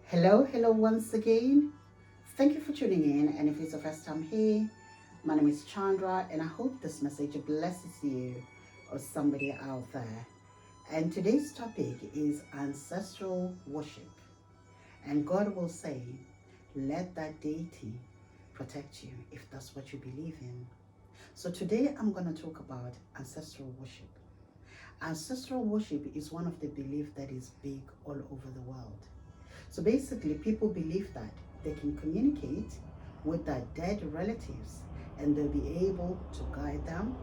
Hello once again. Thank you for tuning in. And if it's the first time here, my name is Chandra, and I hope this message blesses you or somebody out there. And today's topic is ancestral worship. And God will say, let that deity protect you if that's what you believe in. So today I'm going to talk about ancestral worship. Ancestral worship is one of the beliefs that is big all over the world. So basically, people believe that they can communicate with their dead relatives and they'll be able to guide them,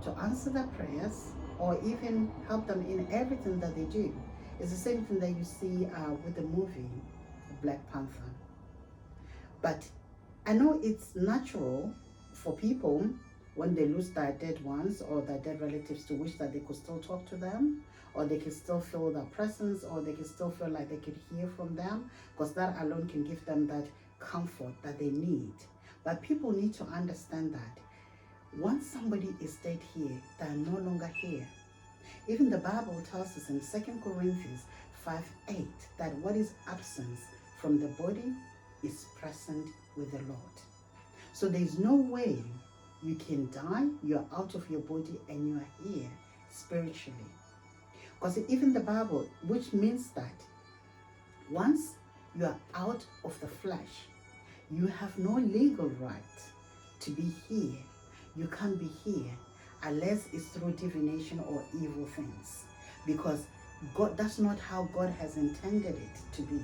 to answer their prayers, or even help them in everything that they do. It's the same thing that you see with the movie Black Panther. But I know it's natural for people when they lose their dead ones or their dead relatives to wish that they could still talk to them, or they can still feel their presence, or they can still feel like they could hear from them, because that alone can give them that comfort that they need. But people need to understand that once somebody is dead here, they are no longer here. Even the Bible tells us in 2 Corinthians 5:8 that what is absent from the body is present with the Lord. So there is no way you can die, you're out of your body, and you are here spiritually. Because even the Bible, which means that once you are out of the flesh, you have no legal right to be here. You can't be here unless it's through divination or evil things. Because God, that's not how God has intended it to be.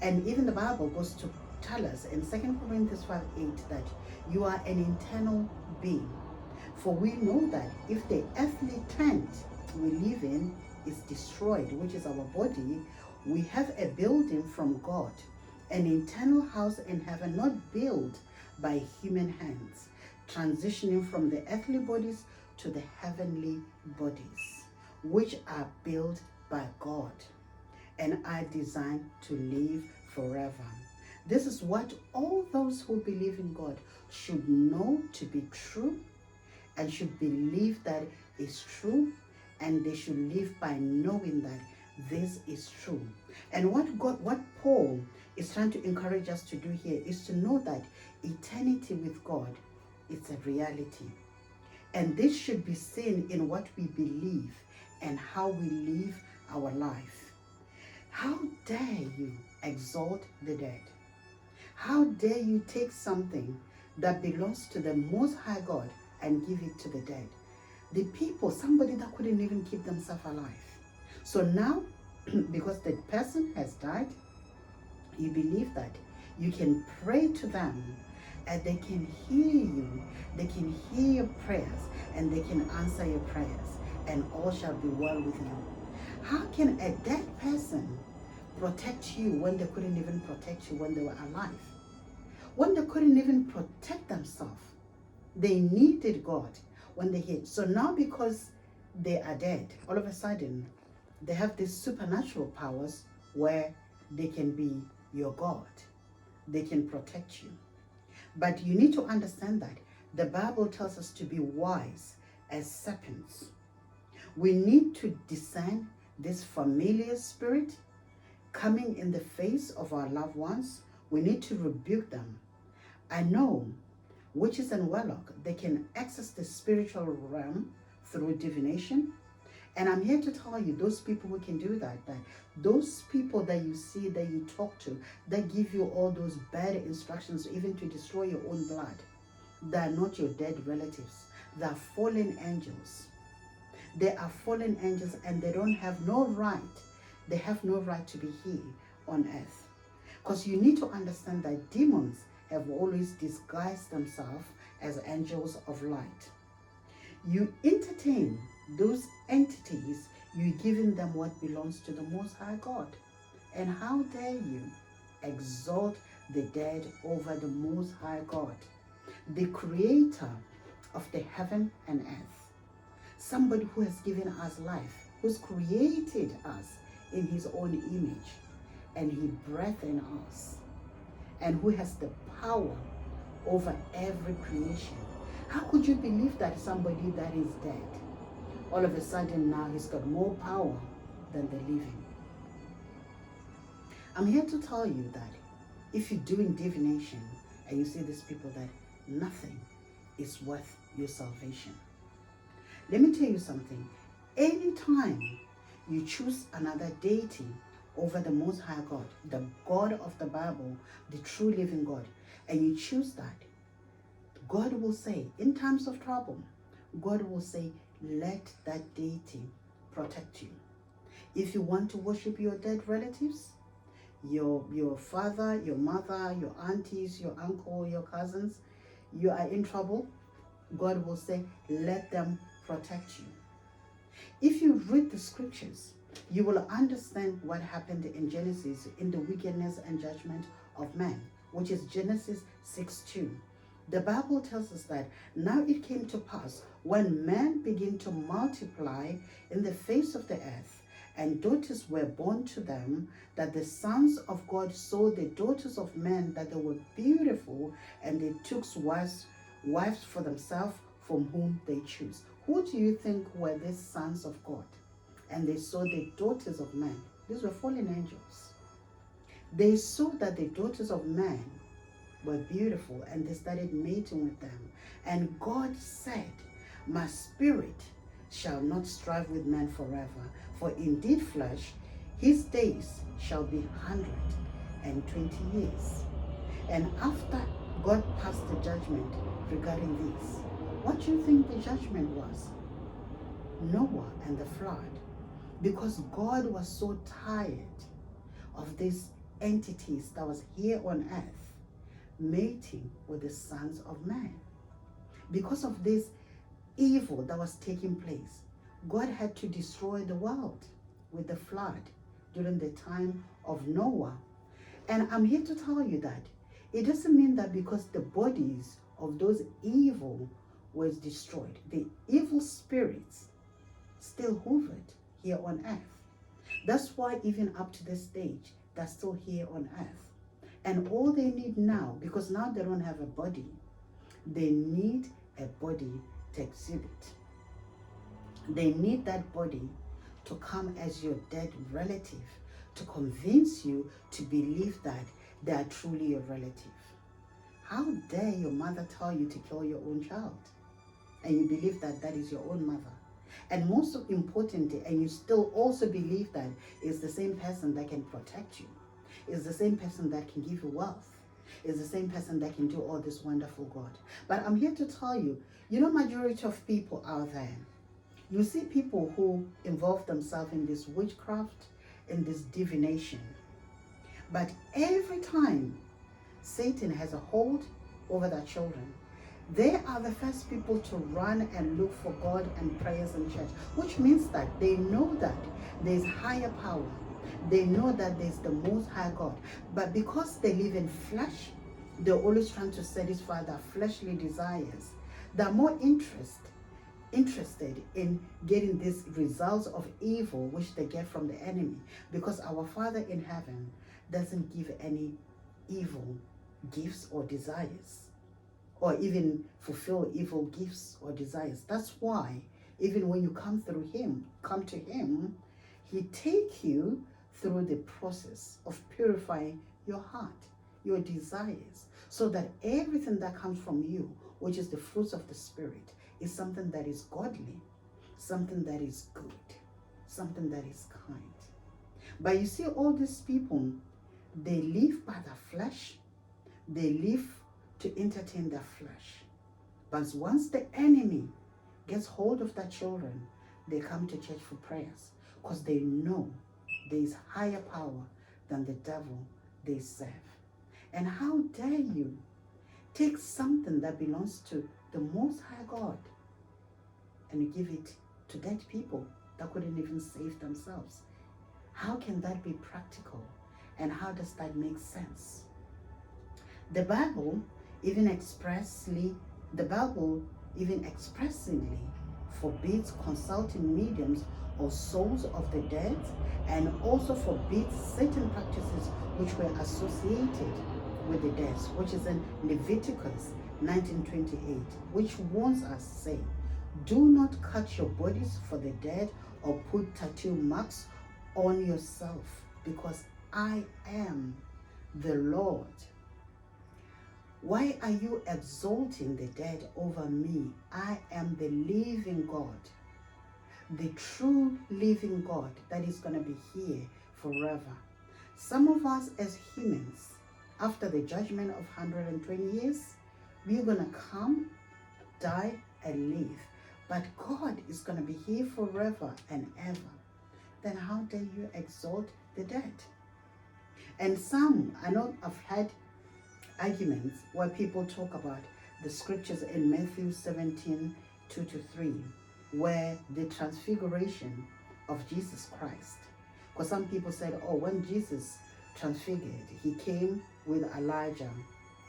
And even the Bible goes to tell us in 2 Corinthians 5:8 that you are an eternal being. For we know that if the earthly tent we live in is destroyed, which is our body, we have a building from God, an eternal house in heaven, not built by human hands, transitioning from the earthly bodies to the heavenly bodies, which are built by God and are designed to live forever. This is what all those who believe in God should know to be true and should believe that is true, and they should live by knowing that this is true. And what Paul is trying to encourage us to do here is to know that eternity with God is a reality. And this should be seen in what we believe and how we live our life. How dare you exalt the dead? How dare you take something that belongs to the Most High God and give it to the dead? The people, somebody that couldn't even keep themselves alive. So now, because the person has died, you believe that you can pray to them and they can hear you, they can hear your prayers, and they can answer your prayers, and all shall be well with you. How can a dead person protect you when they couldn't even protect you when they were alive? When they couldn't even protect themselves, they needed God when they hit. So now because they are dead, all of a sudden, they have these supernatural powers where they can be your God. They can protect you. But you need to understand that the Bible tells us to be wise as serpents. We need to discern this familiar spirit coming in the face of our loved ones. We need to rebuke them. I know witches and warlock, they can access the spiritual realm through divination. And I'm here to tell you, those people who can do that those people that you see, that you talk to, that give you all those bad instructions, even to destroy your own blood, they are not your dead relatives. They are fallen angels. They are fallen angels, and they don't have no right. They have no right to be here on earth. Because you need to understand that demons have always disguised themselves as angels of light. You entertain those entities, you're giving them what belongs to the Most High God. And how dare you exalt the dead over the Most High God, the creator of the heaven and earth, somebody who has given us life, who's created us in his own image, and he breathed in us, and who has the power over every creation. How could you believe that somebody that is dead, all of a sudden now he's got more power than the living? I'm here to tell you that if you're doing divination and you see these people, that nothing is worth your salvation. Let me tell you something. Anytime you choose another deity over the Most High God, the God of the Bible, the true living God, and you choose that, God will say, in times of trouble, God will say, let that deity protect you. If you want to worship your dead relatives, your father, your mother, your aunties, your uncle, your cousins, you are in trouble, God will say, let them protect you. If you read the scriptures, you will understand what happened in Genesis in the wickedness and judgment of man, which is Genesis 6:2. The Bible tells us that now it came to pass when man began to multiply in the face of the earth, and daughters were born to them, that the sons of God saw the daughters of men that they were beautiful, and they took wives for themselves from whom they choose. Who do you think were these sons of God? And they saw the daughters of men. These were fallen angels. They saw that the daughters of men were beautiful, and they started mating with them. And God said, my spirit shall not strive with man forever, for indeed flesh, his days shall be 120 years. And after God passed the judgment regarding this, what do you think the judgment was? Noah and the flood. Because God was so tired of these entities that was here on earth mating with the sons of man. Because of this evil that was taking place, God had to destroy the world with the flood during the time of Noah. And I'm here to tell you that it doesn't mean that because the bodies of those evil was destroyed, the evil spirits still hovered here on earth. That's why even up to this stage, they're still here on earth. And all they need now, because now they don't have a body, they need a body to exhibit. They need that body to come as your dead relative, to convince you to believe that they are truly your relative. How dare your mother tell you to kill your own child, and you believe that that is your own mother? And most importantly, and you still also believe that it's the same person that can protect you, is the same person that can give you wealth, is the same person that can do all this wonderful God. But I'm here to tell you, majority of people out there, you see people who involve themselves in this witchcraft, in this divination. But every time Satan has a hold over their children, they are the first people to run and look for God and prayers in church, which means that they know that there's higher power. They know that there's the Most High God. But because they live in flesh, they're always trying to satisfy their fleshly desires. They're more interested in getting these results of evil which they get from the enemy, because our Father in heaven doesn't give any evil gifts or desires, or even fulfill evil gifts or desires. That's why even when you come to him, he take you through the process of purifying your heart, your desires, so that everything that comes from you, which is the fruits of the Spirit, is something that is godly, something that is good, something that is kind. But you see, all these people, they live by the flesh, they live to entertain their flesh. But once the enemy gets hold of their children, they come to church for prayers, because they know there is higher power than the devil they serve. And how dare you take something that belongs to the Most High God and you give it to dead people that couldn't even save themselves? How can that be practical? And how does that make sense? The Bible even expressly forbids consulting mediums or souls of the dead, and also forbids certain practices which were associated with the dead, which is in Leviticus 19:28, which warns us, saying, do not cut your bodies for the dead or put tattoo marks on yourself, because I am the Lord. Why are you exalting the dead over me? I am the living God, the true living God that is going to be here forever. Some of us as humans, after the judgment of 120 years, we're going to come, die, and live. But God is going to be here forever and ever. Then how dare you exalt the dead? And some, I know I've had arguments where people talk about the scriptures in Matthew 17, 2-3, where the transfiguration of Jesus Christ. Because some people said, oh, when Jesus transfigured, he came with Elijah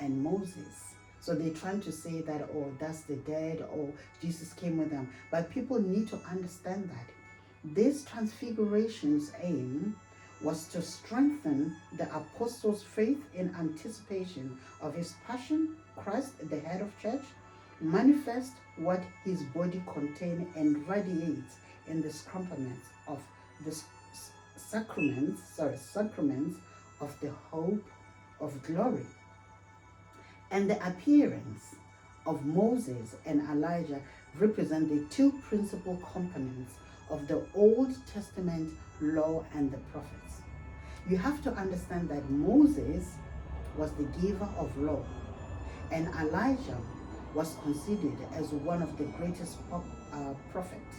and Moses. So they're trying to say that, oh, that's the dead, or Jesus came with them. But people need to understand that this transfiguration's aim was to strengthen the apostles' faith in anticipation of his passion, Christ, the head of church, manifest what his body contained and radiates in the sacraments of the sacraments of the hope of glory. And the appearance of Moses and Elijah represent the two principal components of the Old Testament law and the prophets. You have to understand that Moses was the giver of law, and Elijah was considered as one of the greatest prophets.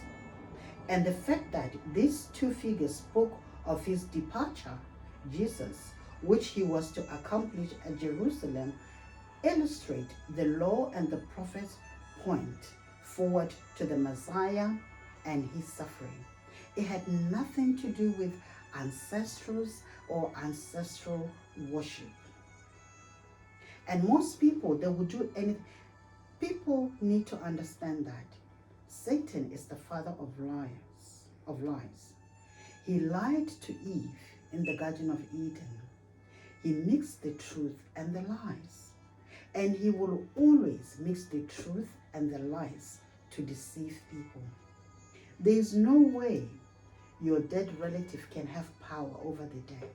And the fact that these two figures spoke of his departure, Jesus, which he was to accomplish at Jerusalem, illustrate the law and the prophets point forward to the Messiah and his suffering. It had nothing to do with ancestrals or ancestral worship. And most people, they would do anything. People need to understand that Satan is the father of lies. He lied to Eve in the Garden of Eden. He mixed the truth and the lies. And he will always mix the truth and the lies to deceive people. There is no way your dead relative can have power over the dead.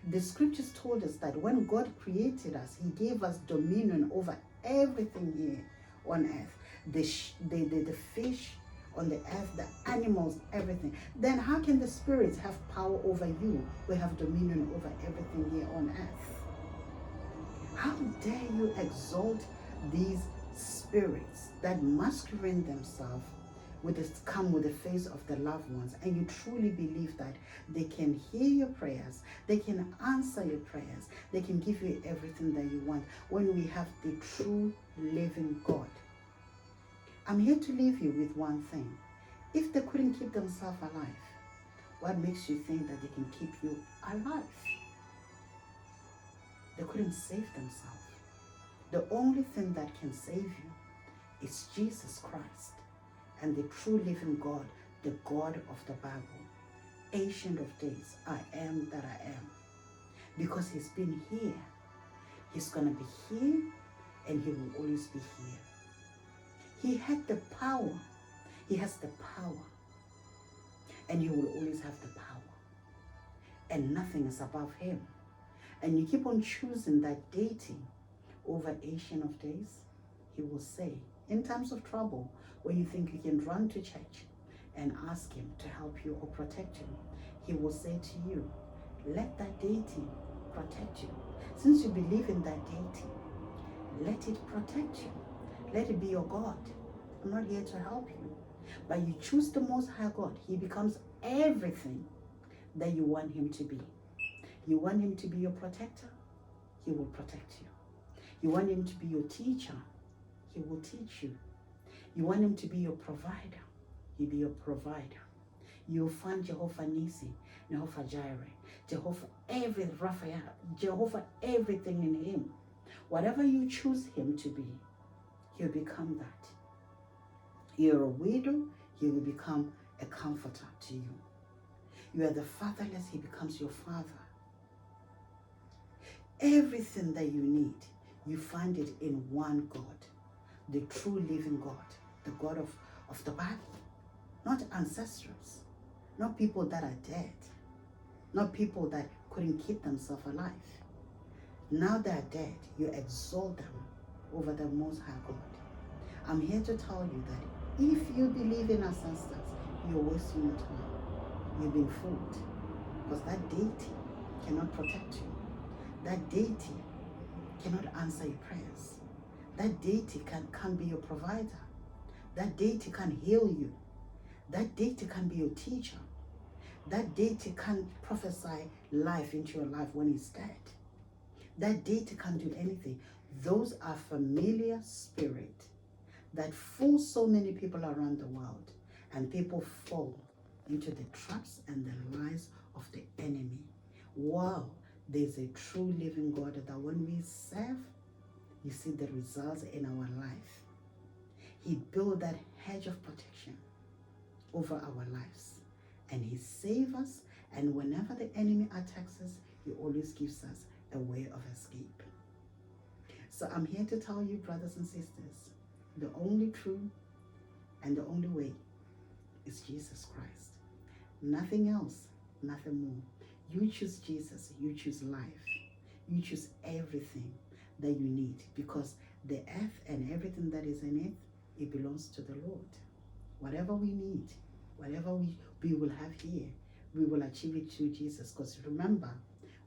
The scriptures told us that when God created us, he gave us dominion over everything here on earth. The fish on the earth, the animals, everything. Then how can the spirits have power over you? We have dominion over everything here on earth. How dare you exalt these spirits that masquerade themselves come with the face of the loved ones, and you truly believe that they can hear your prayers, they can answer your prayers, they can give you everything that you want, when we have the true living God. I'm here to leave you with one thing. If they couldn't keep themselves alive, what makes you think that they can keep you alive? They couldn't save themselves. The only thing that can save you is Jesus Christ and the true living God, the God of the Bible, Ancient of Days, I am that I am. Because he's been here, he's going to be here, and he will always be here. He had the power. He has the power. And he will always have the power. And nothing is above him. And you keep on choosing that deity over Ancient of Days, he will say, in times of trouble, when you think you can run to church and ask him to help you or protect you, he will say to you, let that deity protect you. Since you believe in that deity, let it protect you. Let it be your God. I'm not here to help you. But you choose the Most High God. He becomes everything that you want him to be. You want him to be your protector? He will protect you. You want him to be your teacher? He will teach you. You want him to be your provider? He'll be your provider. You'll find Jehovah Nissi, Jehovah Jireh, Jehovah Raphael, Jehovah everything in him. Whatever you choose him to be, he'll become that. You're a widow, he will become a comforter to you. You are the fatherless, he becomes your father. Everything that you need, you find it in one God, the true living God, the God of the Bible. Not ancestors, not people that are dead, not people that couldn't keep themselves alive. Now they're dead, you exalt them over the Most High God. I'm here to tell you that if you believe in ancestors, you're wasting your time. You've been fooled, because that deity cannot protect you. That deity cannot answer your prayers. That deity can't be your provider. That deity can heal you. That deity can be your teacher. That deity can't prophesy life into your life when he's dead. That deity can't do anything. Those are familiar spirits that fool so many people around the world, and people fall into the traps and the lies of the enemy. Wow, there's a true living God that when we serve, you see the results in our life. He built that hedge of protection over our lives, and he saves us, and whenever the enemy attacks us, he always gives us a way of escape. So I'm here to tell you, brothers and sisters, the only true and the only way is Jesus Christ. Nothing else, nothing more. You choose Jesus, you choose life, you choose everything that you need, because the earth and everything that is in it, it belongs to the Lord. Whatever we need, whatever we will have here, we will achieve it through Jesus, because remember,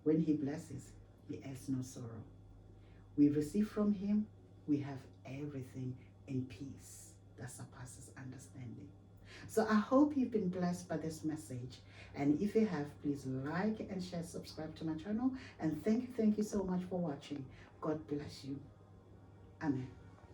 when he blesses, he adds no sorrow. We receive from him, we have everything in peace that surpasses understanding. So I hope you've been blessed by this message. And if you have, please like and share, subscribe to my channel. And thank you so much for watching. God bless you. Amen.